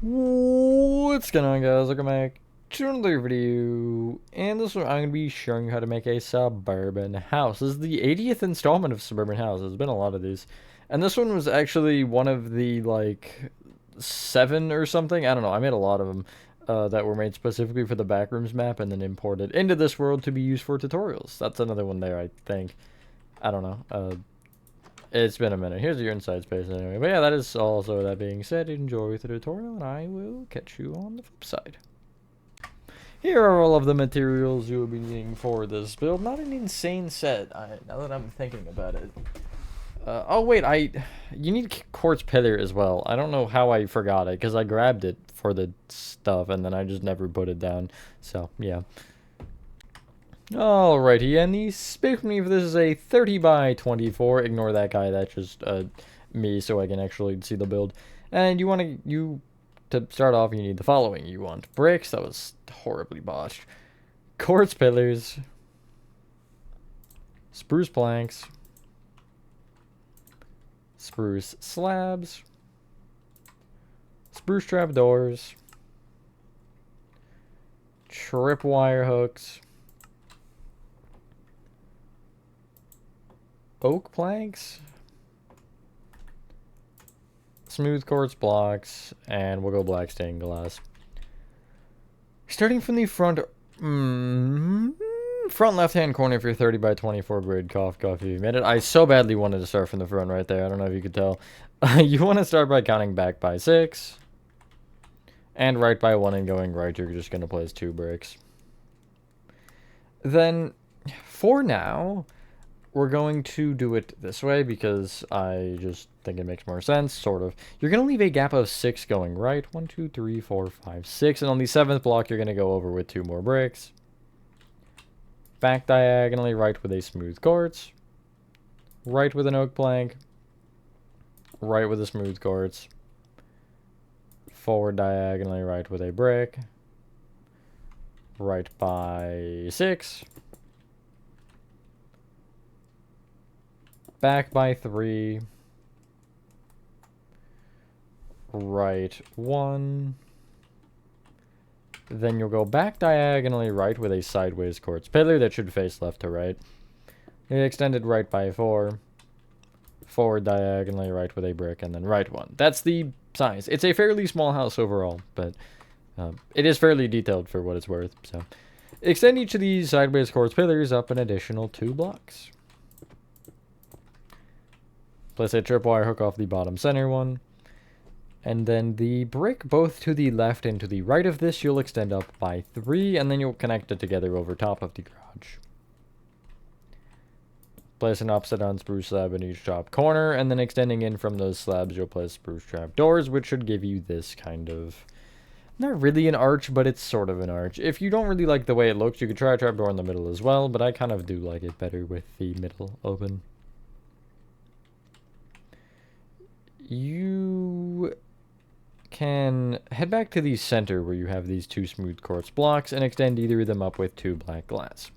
What's going on, guys? Welcome back to another video. And this one I'm going to be showing you how to make a suburban house. This is the 80th installment of Suburban House. There's been a lot of these. And this one was actually one of the, like, 7 or something. I don't know. I made a lot of them that were made specifically for the backrooms map and then imported into this world to be used for tutorials. That's another one there, I think. I don't know. It's been a minute. Here's your inside space anyway. But yeah, that is all. So that being said, enjoy the tutorial, and I will catch you on the flip side. Here are all of the materials you will be needing for this build. Not an insane set, now that I'm thinking about it. Oh wait, you need quartz pillar as well. I don't know how I forgot it, because I grabbed it for the stuff, and then I just never put it down. So, yeah. Alrighty, and the space beneath this is a 30 by 24. Ignore that guy, that's just me, so I can actually see the build. And to start off, you need the following. You want bricks, that was horribly botched. Quartz pillars, spruce planks, spruce slabs, spruce trap doors, tripwire hooks, oak planks, smooth quartz blocks, and we'll go black stained glass. Starting from the front left hand corner of your 30 by 24 grid, cough you made it. I so badly wanted to start from the front right there. I don't know if you could tell. You want to start by counting back by 6 and right by 1, and going right you're just going to place 2 bricks. Then for now we're going to do it this way because I just think it makes more sense, sort of. You're going to leave a gap of 6 going right. 1, 2, 3, 4, 5, 6. And on the 7th block, you're going to go over with 2 more bricks. Back diagonally, right with a smooth quartz. Right with an oak plank. Right with a smooth quartz. Forward diagonally, right with a brick. Right by 6. Back by 3. Right 1. Then you'll go back diagonally right with a sideways quartz pillar that should face left to right. Extended right by 4. Forward diagonally right with a brick, and then right 1. That's the size. It's a fairly small house overall, but it is fairly detailed for what it's worth. So extend each of these sideways quartz pillars up an additional 2 blocks. Place a tripwire hook off the bottom center one. And then the brick both to the left and to the right of this, you'll extend up by 3, and then you'll connect it together over top of the garage. Place an upside down spruce slab in each top corner, and then extending in from those slabs, you'll place spruce trap doors, which should give you this kind of, not really an arch, but it's sort of an arch. If you don't really like the way it looks, you could try a trap door in the middle as well, but I kind of do like it better with the middle open. You can head back to the center where you have these 2 smooth quartz blocks and extend either of them up with 2 black glass.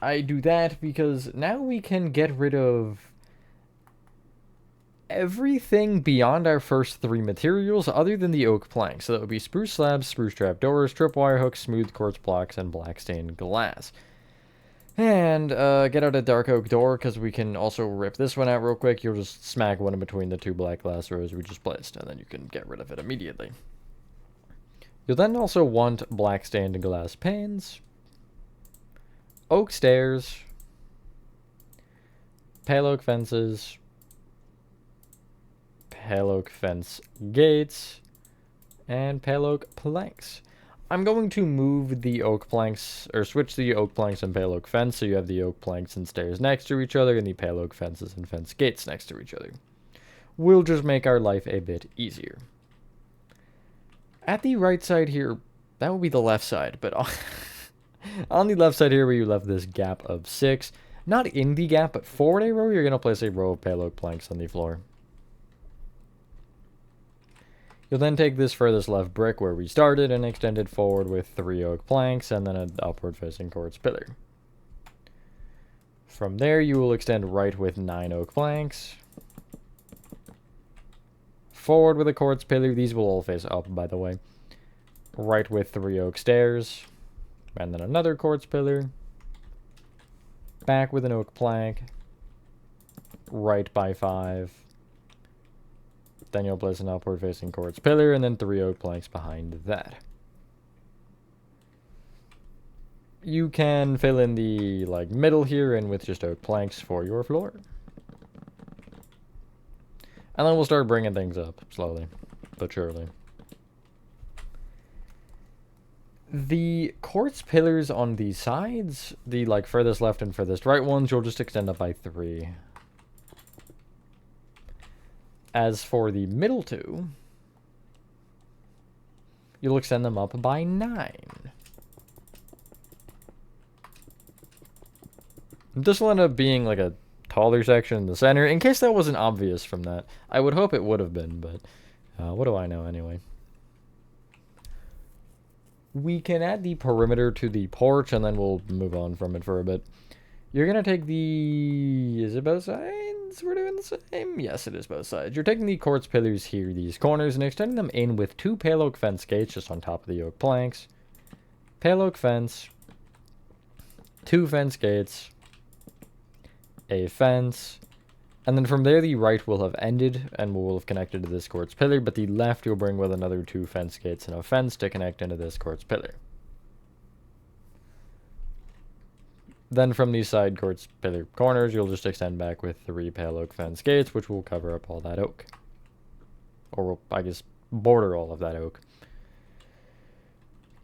I do that because now we can get rid of everything beyond our first 3 materials other than the oak plank. So that would be spruce slabs, spruce trap doors, tripwire hooks, smooth quartz blocks, and black stained glass. And get out a dark oak door, because we can also rip this one out real quick. You'll just smack one in between the 2 black glass rows we just placed, and then you can get rid of it immediately. You'll then also want black stained glass panes, oak stairs, pale oak fences, pale oak fence gates, and pale oak planks. I'm going to move the oak planks, or switch the oak planks and pale oak fence, so you have the oak planks and stairs next to each other, and the pale oak fences and fence gates next to each other. We'll just make our life a bit easier. At the right side here, that will be the left side, but on the left side here where you left this gap of 6, not in the gap, but forward a row, you're going to place a row of pale oak planks on the floor. You'll then take this furthest left brick where we started and extend it forward with 3 oak planks and then an upward facing quartz pillar. From there, you will extend right with 9 oak planks, forward with a quartz pillar. These will all face up, by the way. Right with 3 oak stairs. And then another quartz pillar. Back with an oak plank. Right by 5. Then you'll place an upward facing quartz pillar and then 3 oak planks behind that. You can fill in the middle here and with just oak planks for your floor. And then we'll start bringing things up slowly but surely. The quartz pillars on the sides, the furthest left and furthest right ones, you'll just extend up by 3. As for the middle 2, you'll extend them up by 9. This will end up being a taller section in the center, in case that wasn't obvious from that. I would hope it would have been, but what do I know anyway? We can add the perimeter to the porch, and then we'll move on from it for a bit. You're going to take the... Is it both sides? We're doing the same? Yes, it is both sides. You're taking the quartz pillars here, these corners, and extending them in with 2 pale oak fence gates just on top of the oak planks. Pale oak fence. 2 fence gates. A fence. And then from there, the right will have ended and will have connected to this quartz pillar, but the left you'll bring with another 2 fence gates and a fence to connect into this quartz pillar. Then from these side quartz pillar corners, you'll just extend back with 3 pale oak fence gates, which will cover up all that oak. Or, I guess, border all of that oak.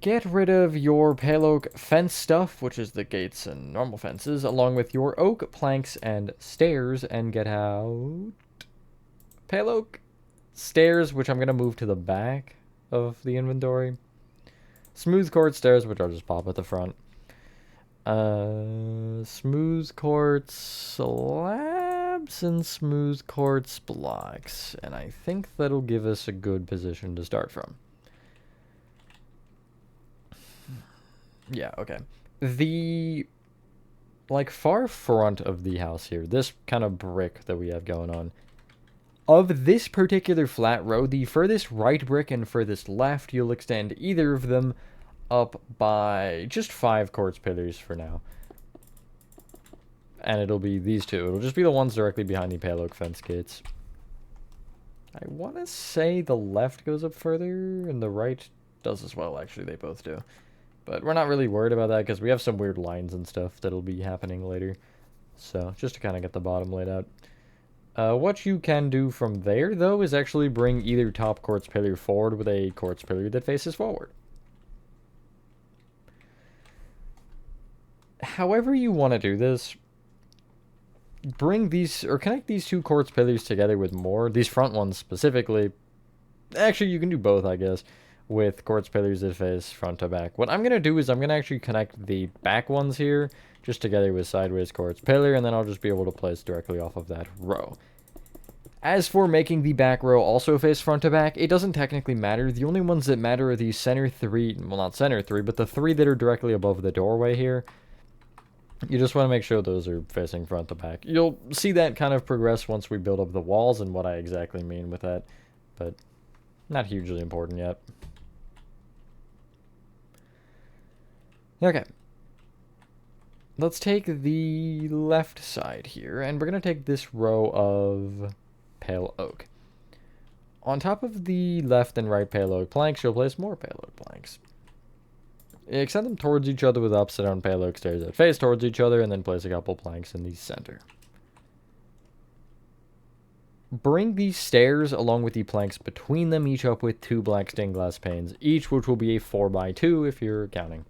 Get rid of your pale oak fence stuff, which is the gates and normal fences, along with your oak planks and stairs, and get out pale oak stairs, which I'm going to move to the back of the inventory. Smooth quartz stairs, which I'll just pop at the front. Smooth quartz slabs and smooth quartz blocks. And I think that'll give us a good position to start from. Yeah, okay. The, far front of the house here, this kind of brick that we have going on, of this particular flat row, the furthest right brick and furthest left, you'll extend either of them up by just 5 quartz pillars for now. And it'll be these 2. It'll just be the ones directly behind the pale oak fence gates. I want to say the left goes up further, and the right does as well, actually. They both do. But we're not really worried about that, because we have some weird lines and stuff that'll be happening later. So, just to kind of get the bottom laid out. What you can do from there, though, is actually bring either top quartz pillar forward with a quartz pillar that faces forward. However you want to do this, bring these, or connect these 2 quartz pillars together with more. These front ones specifically. Actually, you can do both, I guess, with quartz pillars that face front to back. What I'm going to do is I'm going to actually connect the back ones here just together with sideways quartz pillar, and then I'll just be able to place directly off of that row. As for making the back row also face front to back, it doesn't technically matter. The only ones that matter are the center 3, well, not center 3, but the 3 that are directly above the doorway here. You just want to make sure those are facing front to back. You'll see that kind of progress once we build up the walls and what I exactly mean with that, but not hugely important yet. Okay. Let's take the left side here, and we're going to take this row of pale oak. On top of the left and right pale oak planks, you'll place more pale oak planks. Extend them towards each other with upside down pale oak stairs that face towards each other, and then place a couple planks in the center. Bring these stairs along with the planks between them, each up with 2 black stained glass panes, each which will be a 4x2 if you're counting.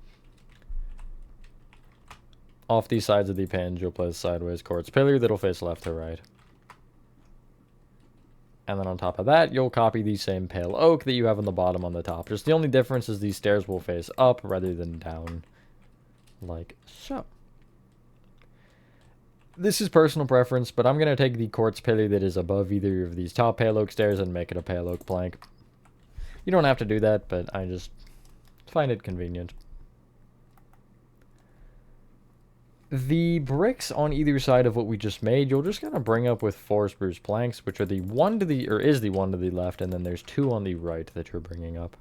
Off these sides of the panes, you'll place sideways quartz pillar that'll face left to right. And then on top of that, you'll copy the same pale oak that you have on the bottom on the top. Just the only difference is these stairs will face up rather than down. Like so. This is personal preference, but I'm going to take the quartz pillar that is above either of these top pale oak stairs and make it a pale oak plank. You don't have to do that, but I just find it convenient. The bricks on either side of what we just made, you'll just kind of bring up with 4 spruce planks, which are the one to the, or is the one to the left, and then there's 2 on the right that you're bringing up.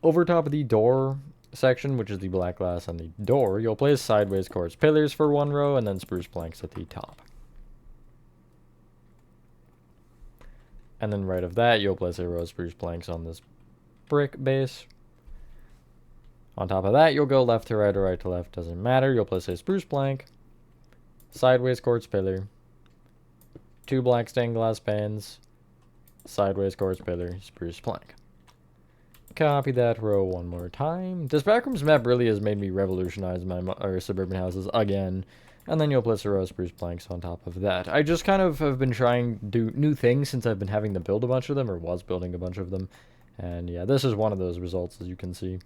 Over top of the door section, which is the black glass on the door, you'll place sideways quartz pillars for 1 row, and then spruce planks at the top. And then right of that, you'll place a row of spruce planks on this brick base. On top of that, you'll go left to right or right to left, doesn't matter. You'll place a spruce plank, sideways quartz pillar, 2 black stained glass panes, sideways quartz pillar, spruce plank. Copy that row 1 more time. This backrooms map really has made me revolutionize my suburban houses again. And then you'll place a row of spruce planks on top of that. I just kind of have been trying to do new things since I've been having to build a bunch of them, or was building a bunch of them. And yeah, this is one of those results, as you can see.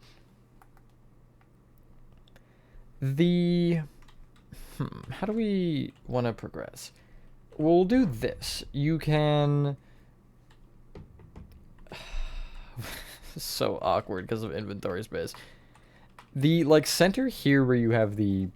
How do we want to progress? We'll do this. You can... so awkward because of inventory space. The, like, center here where you have the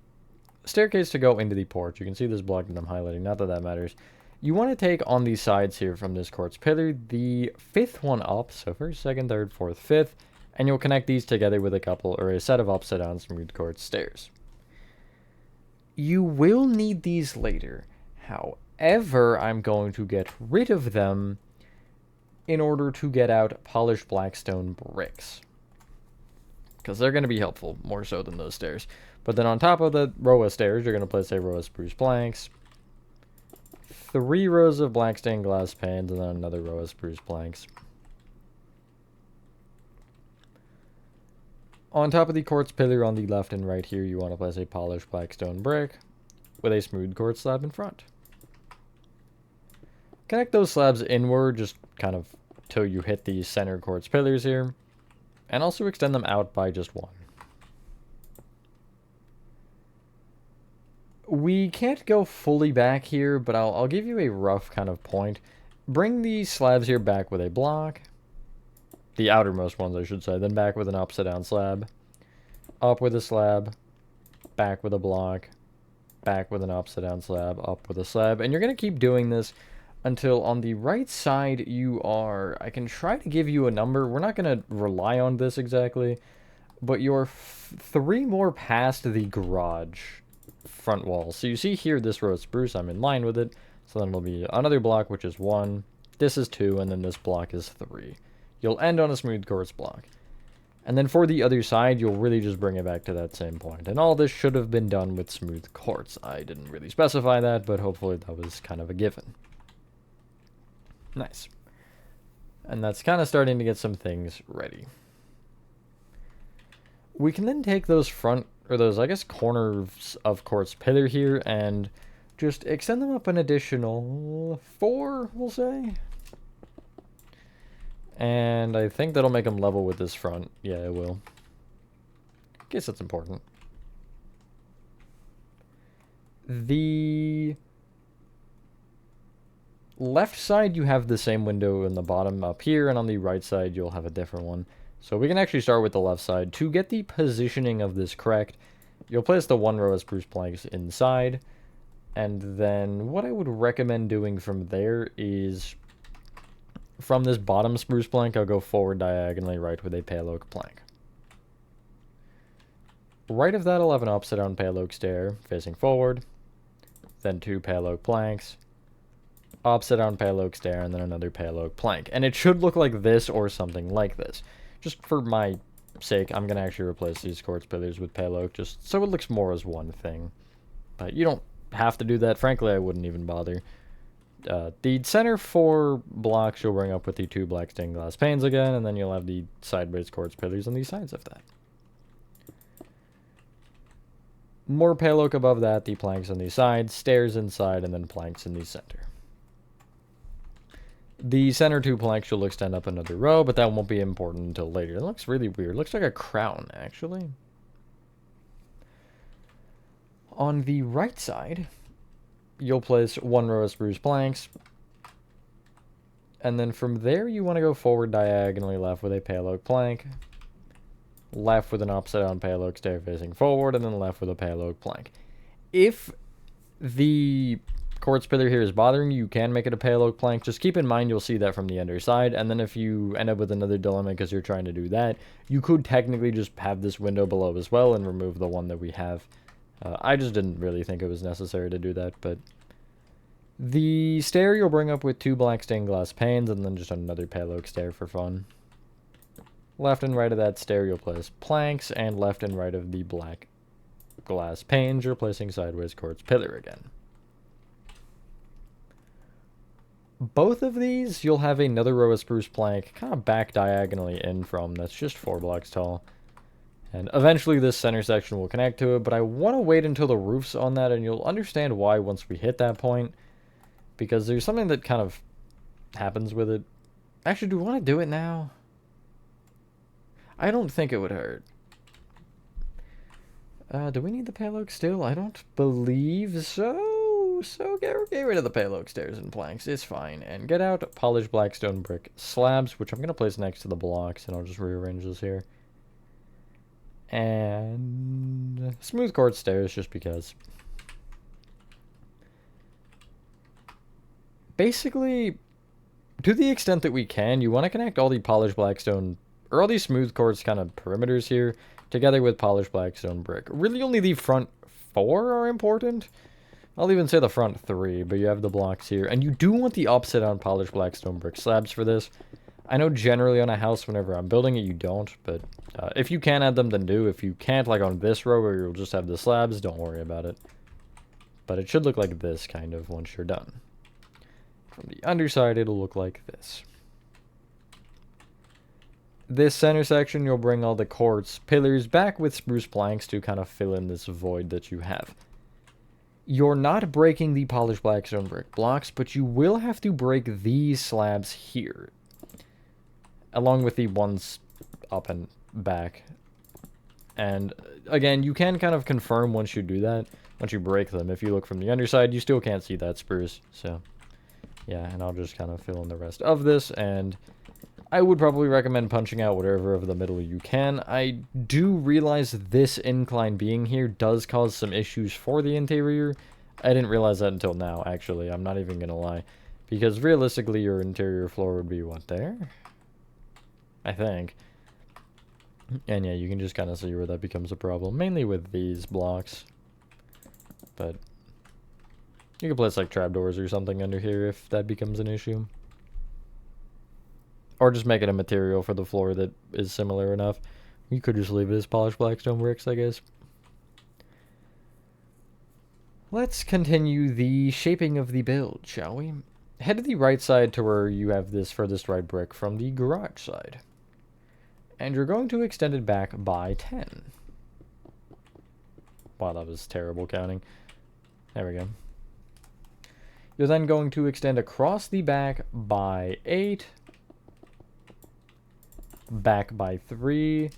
staircase to go into the porch. You can see this block that I'm highlighting. Not that that matters. You want to take on these sides here from this quartz pillar the 5th one up. So 1st, 2nd, 3rd, 4th, 5th. And you'll connect these together with a couple, or a set of upside down smooth quartz stairs. You will need these later. However, I'm going to get rid of them in order to get out polished blackstone bricks. Because they're going to be helpful, more so than those stairs. But then on top of the row of stairs, you're going to place a row of spruce planks, 3 rows of black stained glass panes, and then another row of spruce planks. On top of the quartz pillar on the left and right here, you want to place a polished blackstone brick with a smooth quartz slab in front. Connect those slabs inward, just kind of till you hit the center quartz pillars here, and also extend them out by just 1. We can't go fully back here, but I'll give you a rough kind of point. Bring these slabs here back with a block. The outermost ones, I should say. Then back with an upside down slab. Up with a slab. Back with a block. Back with an upside down slab. Up with a slab. And you're going to keep doing this until on the right side you are... I can try to give you a number. We're not going to rely on this exactly. But you're 3 more past the garage front wall. So you see here this row of spruce. I'm in line with it. So then it'll be another block, which is 1. This is 2. And then this block is 3. You'll end on a smooth quartz block. And then for the other side, you'll really just bring it back to that same point. And all this should have been done with smooth quartz. I didn't really specify that, but hopefully that was kind of a given. Nice. And that's kind of starting to get some things ready. We can then take those front, or those, I guess, corners of quartz pillar here and just extend them up an additional 4, we'll say. And I think that'll make them level with this front. Yeah, it will. Guess that's important. The left side, you have the same window in the bottom up here, and on the right side, you'll have a different one. So we can actually start with the left side. To get the positioning of this correct, you'll place the 1 row of spruce planks inside. And then what I would recommend doing from there is... from this bottom spruce plank, I'll go forward diagonally right with a pale oak plank. Right of that, I'll have an upside down pale oak stair facing forward. Then 2 pale oak planks. Upside down pale oak stair, and then another pale oak plank. And it should look like this or something like this. Just for my sake, I'm going to actually replace these quartz pillars with pale oak, just so it looks more as one thing. But you don't have to do that. Frankly, I wouldn't even bother. The center 4 blocks you'll bring up with the 2 black stained glass panes again, and then you'll have the sideways quartz pillars on the sides of that. More pale oak above that, the planks on the sides, stairs inside, and then planks in the center. The center 2 planks you'll extend up another row, but that won't be important until later. It looks really weird. It looks like a crown, actually. On the right side, you'll place 1 row of spruce planks. And then from there, you want to go forward diagonally left with a pale oak plank. left with an upside down pale oak stair facing forward, and then left with a pale oak plank. If the quartz pillar here is bothering you, you can make it a pale oak plank. Just keep in mind you'll see that from the underside, and then if you end up with another dilemma because you're trying to do that, you could technically just have this window below as well and remove the one that we have. I just didn't really think it was necessary to do that, but the stair you'll bring up with 2 black stained glass panes and then just another pale oak stair for fun. Left and right of that stair you'll place planks, and left and right of the black glass panes you're placing sideways quartz pillar again. Both of these, you'll have another row of spruce plank kind of back diagonally in from that's just 4 blocks tall. And eventually this center section will connect to it, but I want to wait until the roof's on that, and you'll understand why once we hit that point. Because there's something that kind of happens with it. Actually, do we want to do it now? I don't think it would hurt. Do we need the pale oak still? I don't believe so. So get rid of the pale oak stairs and planks. It's fine. And get out polished blackstone brick slabs, which I'm going to place next to the blocks, and I'll just rearrange this here. And smooth quartz stairs, just because. Basically, to the extent that we can, you want to connect all the polished blackstone, or all these smooth quartz kind of perimeters here, together with polished blackstone brick. Really only the front 4 are important. I'll even say the front 3, but you have the blocks here. And you do want the upside down polished blackstone brick slabs for this. I know generally on a house, whenever I'm building it, you don't, but if you can add them, then do. If you can't, like on this row where you'll just have the slabs, don't worry about it. But it should look like this, kind of, once you're done. From the underside, it'll look like this. This center section, you'll bring all the quartz pillars back with spruce planks to kind of fill in this void that you have. You're not breaking the polished blackstone brick blocks, but you will have to break these slabs here, along with the ones up and back. And again, you can kind of confirm once you do that, once you break them. If you look from the underside, you still can't see that spruce, so yeah. And I'll just kind of fill in the rest of this, and I would probably recommend punching out whatever of the middle you can. I do realize this incline being here does cause some issues for the interior. I didn't realize that until now, actually. I'm not even going to lie. Because realistically, your interior floor would be, what, there? I think. And yeah, you can just kind of see where that becomes a problem. Mainly with these blocks. But you can place, like, trapdoors or something under here if that becomes an issue. Or just make it a material for the floor that is similar enough. You could just leave it as polished blackstone bricks, I guess. Let's continue the shaping of the build, shall we? Head to the right side to where you have this furthest right brick from the garage side. And you're going to extend it back by 10. Wow, that was terrible counting. There we go. You're then going to extend across the back by 8. Back by 3,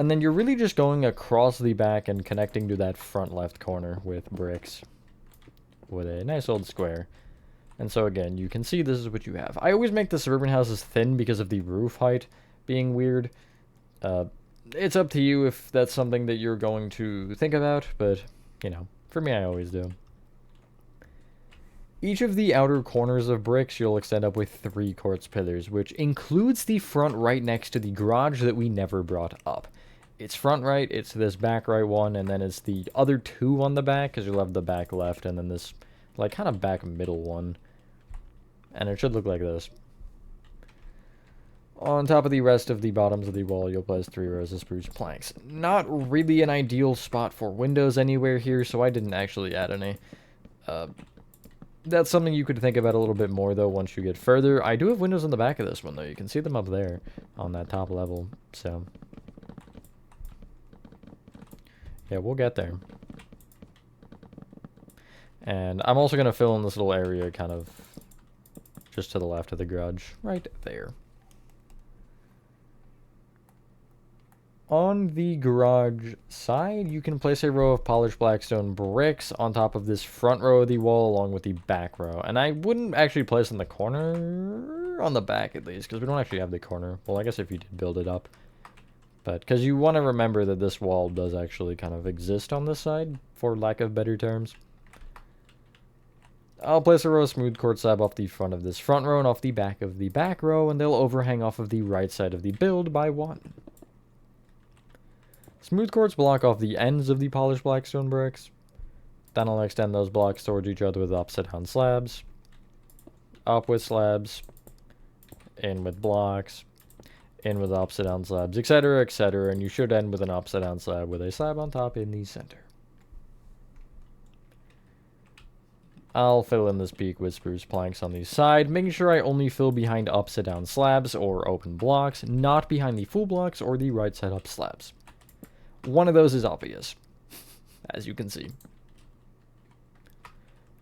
and then you're really just going across the back and connecting to that front left corner with bricks with a nice old square. And so again, you can see this is what you have. I always make the suburban houses thin because of the roof height being weird. It's up to you if that's something that you're going to think about, but you know, for me, I always do. Each of the outer corners of bricks you'll extend up with 3 quartz pillars, which includes the front right next to the garage that we never brought up. It's front right, it's this back right one, and then it's the other 2 on the back, because you'll have the back left, and then this, like, kind of back middle one. And it should look like this. On top of the rest of the bottoms of the wall, you'll place 3 rows of spruce planks. Not really an ideal spot for windows anywhere here, so I didn't actually add any. That's something you could think about a little bit more, though, once you get further. I do have windows on the back of this one, though. You can see them up there on that top level, so yeah, we'll get there. And I'm also going to fill in this little area kind of just to the left of the garage, right there. On the garage side, you can place a row of polished blackstone bricks on top of this front row of the wall along with the back row. And I wouldn't actually place in the corner, on the back at least, because we don't actually have the corner. Well, I guess if you did build it up. But because you want to remember that this wall does actually kind of exist on this side, for lack of better terms. I'll place a row of smooth quartz slab off the front of this front row and off the back of the back row, and they'll overhang off of the right side of the build by 1. Smooth quartz block off the ends of the polished blackstone bricks. Then I'll extend those blocks towards each other with upside down slabs. Up with slabs. In with blocks. In with upside down slabs, etc., etc., and you should end with an upside down slab with a slab on top in the center. I'll fill in this peak with spruce planks on the side, making sure I only fill behind upside down slabs or open blocks, not behind the full blocks or the right side up slabs. One of those is obvious, as you can see.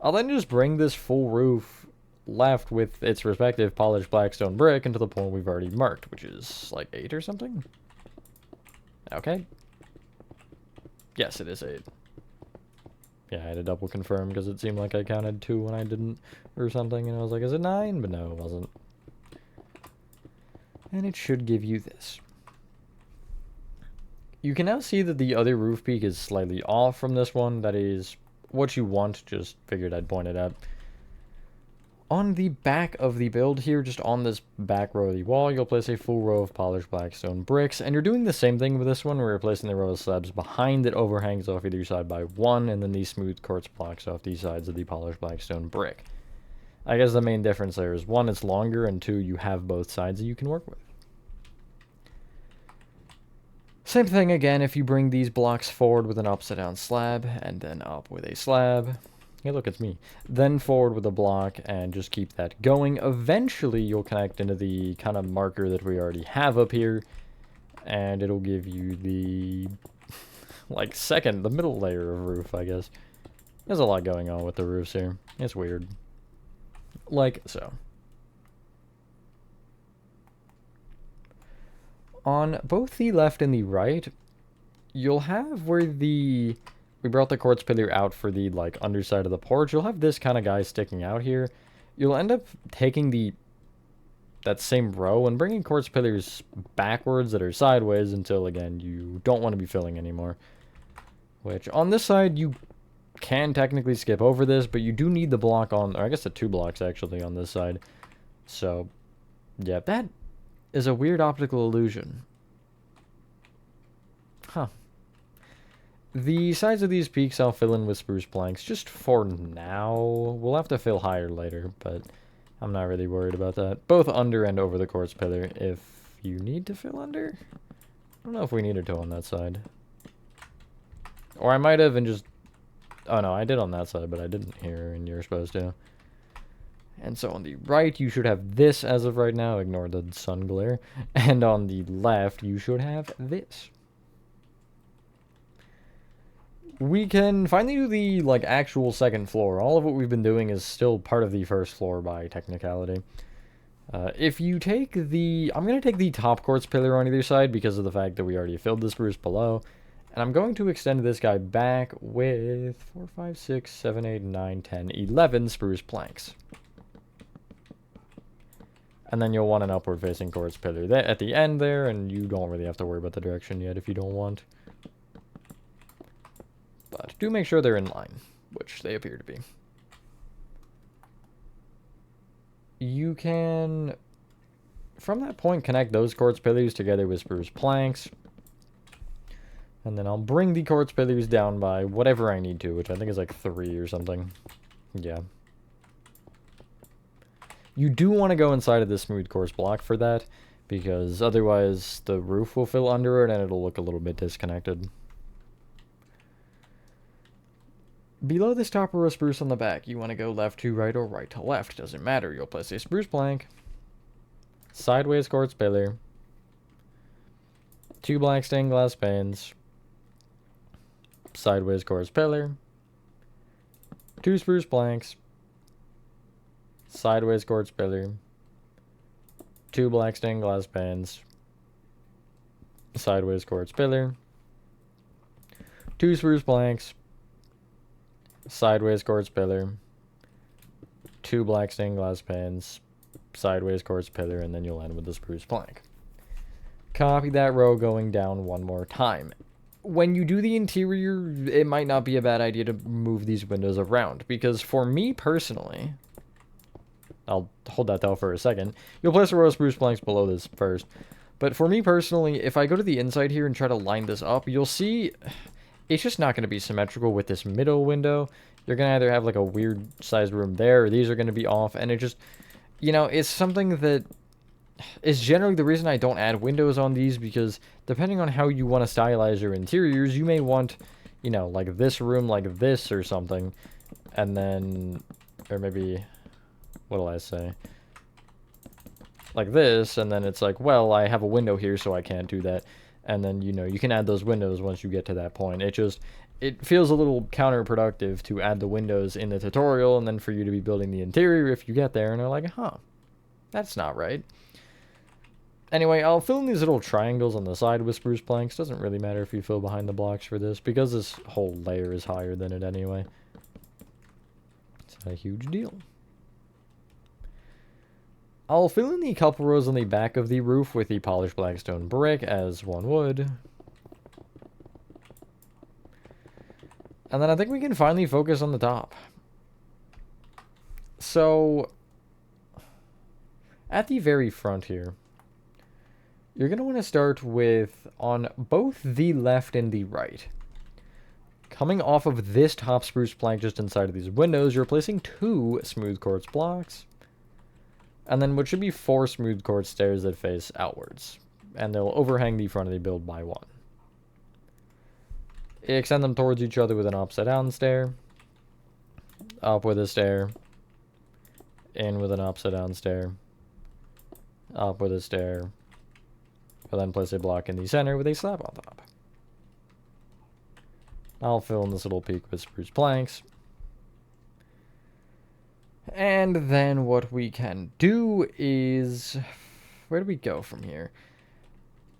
I'll then just bring this full roof left with its respective polished blackstone brick into the point we've already marked, which is like 8 or something. Okay. Yes, it is 8. Yeah, I had to double confirm because it seemed like I counted 2 when I didn't or something, and I was like, is it 9? But no, it wasn't. And it should give you this. You can now see that the other roof peak is slightly off from this one. That is what you want, just figured I'd point it out. On the back of the build here, just on this back row of the wall, you'll place a full row of polished blackstone bricks, and you're doing the same thing with this one, where you're placing the row of slabs behind that overhangs off either side by 1, and then these smooth quartz blocks off these sides of the polished blackstone brick. I guess the main difference there is 1, it's longer, and 2, you have both sides that you can work with. Same thing again if you bring these blocks forward with an upside down slab, and then up with a slab. Hey, look, it's me. Then forward with a block, and just keep that going. Eventually, you'll connect into the kind of marker that we already have up here, and it'll give you the, like, the middle layer of roof, I guess. There's a lot going on with the roofs here. It's weird. Like so. On both the left and the right, you'll have where we brought the quartz pillar out for the, like, underside of the porch. You'll have this kind of guy sticking out here. You'll end up taking that same row and bringing quartz pillars backwards that are sideways until, again, you don't want to be filling anymore. Which, on this side, you can technically skip over this, but you do need the block on, or I guess the 2 blocks, actually, on this side. So, yeah, that is a weird optical illusion. Huh. The sides of these peaks I'll fill in with spruce planks, just for now. We'll have to fill higher later, but I'm not really worried about that. Both under and over the quartz pillar, if you need to fill under. I don't know if we needed to on that side. Or I might have and just... Oh no, I did on that side, but I didn't here, and you're supposed to. And so on the right, you should have this as of right now. Ignore the sun glare. And on the left, you should have this. We can finally do the, like, actual second floor. All of what we've been doing is still part of the first floor by technicality. If you take the... I'm going to take the top quartz pillar on either side because of the fact that we already filled the spruce below. And I'm going to extend this guy back with 4, 5, 6, 7, 8, 9, 10, 11 spruce planks. And then you'll want an upward-facing quartz pillar at the end there, and you don't really have to worry about the direction yet if you don't want. But do make sure they're in line, which they appear to be. You can, from that point, connect those quartz pillars together with spruce planks. And then I'll bring the quartz pillars down by whatever I need to, which I think is like 3 or something. Yeah. You do want to go inside of this smooth quartz block for that, because otherwise the roof will fill under it and it'll look a little bit disconnected. Below this top row of spruce on the back, you want to go left to right or right to left. Doesn't matter. You'll place a spruce plank, sideways quartz pillar, 2 black stained glass panes, sideways quartz pillar, 2 spruce planks, sideways quartz pillar, 2 black stained glass panes, sideways quartz pillar, 2 spruce planks, sideways quartz pillar, 2 black stained glass panes, sideways quartz pillar, and then you'll end with the spruce plank. copy that row going down one more time. When you do the interior, it might not be a bad idea to move these windows around, because for me personally, I'll hold that thought for a second. You'll place a row of spruce planks below this first. But for me personally, if I go to the inside here and try to line this up, you'll see it's just not going to be symmetrical with this middle window. You're going to either have like a weird sized room there, or these are going to be off, and it just, you know, it's something that is generally the reason I don't add windows on these, because depending on how you want to stylize your interiors, you may want, you know, like this room like this or something, and then, or maybe, what'll I say? Like this, and then it's like, well, I have a window here, so I can't do that. And then, you know, you can add those windows once you get to that point. It feels a little counterproductive to add the windows in the tutorial, and then for you to be building the interior if you get there, and they're like, huh, that's not right. Anyway, I'll fill in these little triangles on the side with spruce planks. Doesn't really matter if you fill behind the blocks for this, because this whole layer is higher than it anyway. It's not a huge deal. I'll fill in the couple rows on the back of the roof with the polished black stone brick, as one would. And then I think we can finally focus on the top. So, at the very front here, you're going to want to start with, on both the left and the right, coming off of this top spruce plank just inside of these windows, you're placing 2 smooth quartz blocks. And then what should be 4 smooth quartz stairs that face outwards. And they'll overhang the front of the build by 1. Extend them towards each other with an upside down stair. Up with a stair. In with an upside down stair. Up with a stair. And then place a block in the center with a slab on top. I'll fill in this little peak with spruce planks. And then what we can do is, where do we go from here?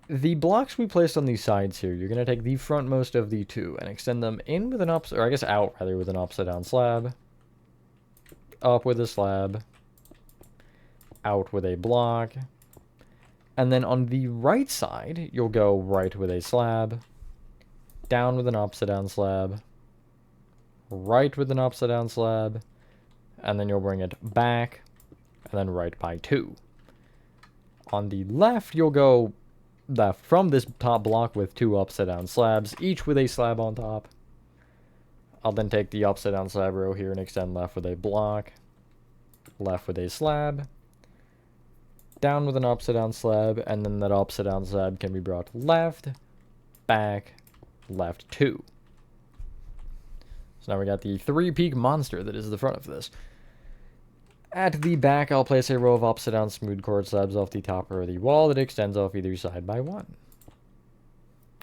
The blocks we placed on these sides here, you're going to take the frontmost of the 2 and extend them in with an upside, or I guess out rather, with an upside down slab. Up with a slab. Out with a block. And then on the right side, you'll go right with a slab. Down with an upside down slab. Right with an upside down slab. And then you'll bring it back, and then right by 2. On the left, you'll go left from this top block with 2 upside down slabs, each with a slab on top. I'll then take the upside down slab row here and extend left with a block, left with a slab, down with an upside down slab, and then that upside down slab can be brought left, back, left 2. So now we got the 3-peak monster that is the front of this. At the back, I'll place a row of upside down smooth quartz slabs off the top of the wall that extends off either side by 1.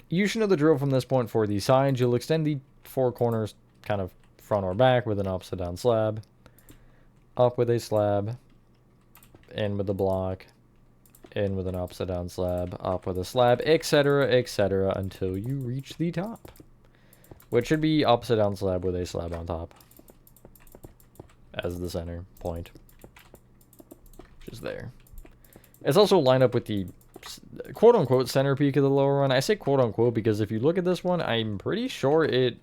You should know the drill from this point for the sides. You'll extend the 4 corners kind of front or back with an upside down slab. Up with a slab. In with a block. In with an upside down slab. Up with a slab, etc., until you reach the top. Which should be upside down slab with a slab on top. As the center point. Which is there. It's also lined up with the quote-unquote center peak of the lower one. I say quote-unquote because if you look at this one, I'm pretty sure it...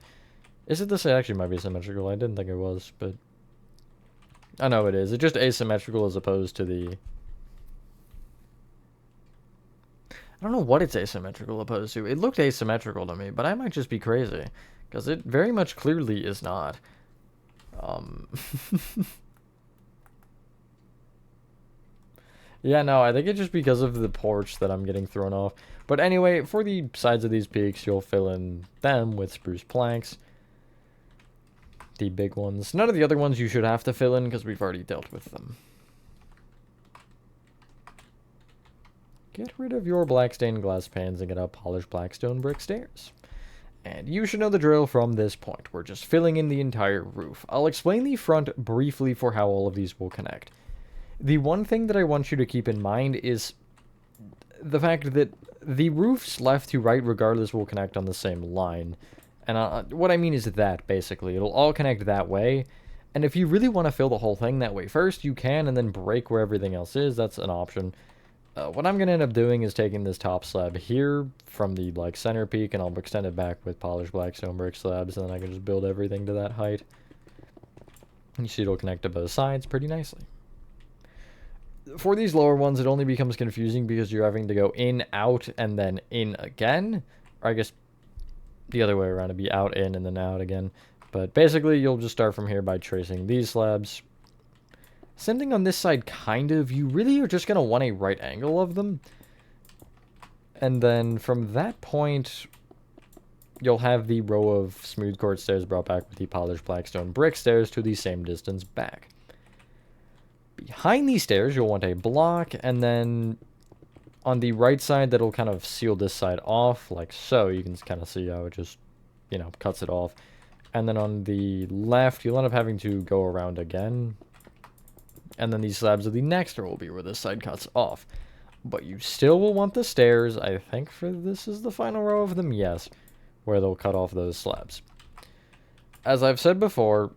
Is it this? It actually might be symmetrical. I didn't think it was, but... I know it is. It's just asymmetrical as opposed to the... I don't know what it's asymmetrical opposed to. It looked asymmetrical to me, but I might just be crazy. Because it very much clearly is not. Yeah, no, I think it's just because of the porch that I'm getting thrown off. But anyway, for the sides of these peaks, you'll fill in them with spruce planks. The big ones. None of the other ones you should have to fill in because we've already dealt with them. Get rid of your black stained glass pans and get up polished black stone brick stairs. And you should know the drill from this point. We're just filling in the entire roof. I'll explain the front briefly for how all of these will connect. The one thing that I want you to keep in mind is the fact that the roofs left to right regardless will connect on the same line. And what I mean is that, basically. It'll all connect that way. And if you really want to fill the whole thing that way first, you can, and then break where everything else is. That's an option. What I'm gonna end up doing is taking this top slab here from the like center peak, and I'll extend it back with polished black stone brick slabs, and then I can just build everything to that height. You see it'll connect to both sides pretty nicely. For these lower ones, it only becomes confusing because you're having to go in, out, and then in again. Or I guess the other way around, it'd be out, in, and then out again. But basically, you'll just start from here by tracing these slabs. Same thing on this side, kind of. You really are just going to want a right angle of them. And then from that point, you'll have the row of smooth quartz stairs brought back with the polished black stone brick stairs to the same distance back. Behind these stairs, you'll want a block, and then on the right side, that'll kind of seal this side off, like so. You can kind of see how it just, you know, cuts it off. And then on the left, you'll end up having to go around again. And then these slabs of the next row will be where this side cuts off. But you still will want the stairs, I think for this is the final row of them, yes, where they'll cut off those slabs. As I've said before,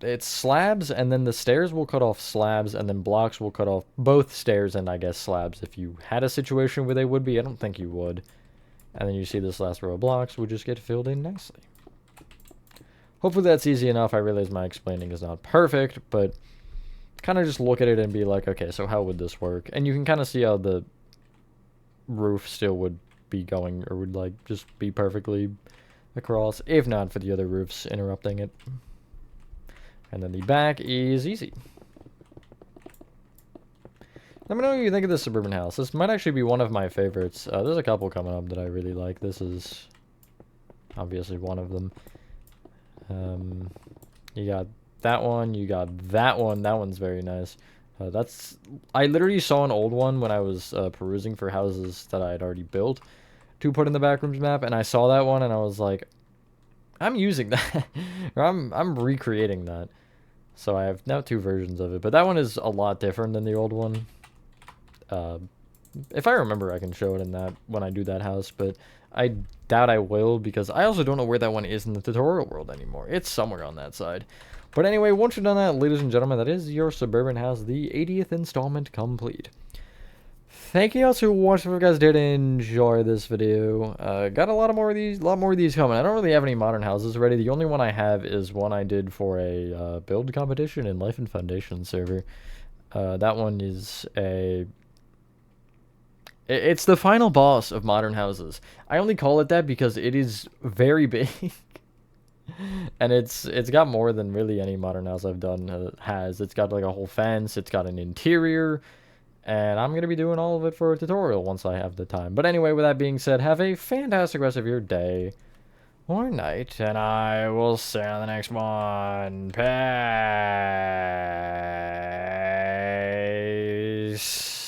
it's slabs, and then the stairs will cut off slabs, and then blocks will cut off both stairs and I guess slabs. If you had a situation where they would be, I don't think you would. And then you see this last row of blocks will just get filled in nicely. Hopefully that's easy enough. I realize my explaining is not perfect, but kind of just look at it and be like, okay, so how would this work? And you can kind of see how the roof still would be going, or would like just be perfectly across, if not for the other roofs interrupting it. And then the back is easy. Let me know what you think of this suburban house. This might actually be one of my favorites. There's a couple coming up that I really like. This is obviously one of them. You got that one, you got that one. That one's very nice. I literally saw an old one when I was perusing for houses that I had already built to put in the backrooms map, and I saw that one and I was like, I'm using that. Or I'm recreating that. So I have now 2 versions of it, but that one is a lot different than the old one. If I remember, I can show it in that when I do that house, but I doubt I will, because I also don't know where that one is in the tutorial world anymore. It's somewhere on that side. But anyway, once you're done that, ladies and gentlemen, that is your suburban house, the 80th installment complete. Thank you guys for watching. If you guys did enjoy this video, got a lot more of these coming. I don't really have any modern houses ready. The only one I have is one I did for a build competition in Life and Foundation server. That one is it's the final boss of modern houses. I only call it that because it is very big. And it's got more than really any modern house I've done has. It's got like a whole fence, it's got an interior, and I'm going to be doing all of it for a tutorial once I have the time. But anyway, with that being said, have a fantastic rest of your day or night, and I will see you on the next one. Peace.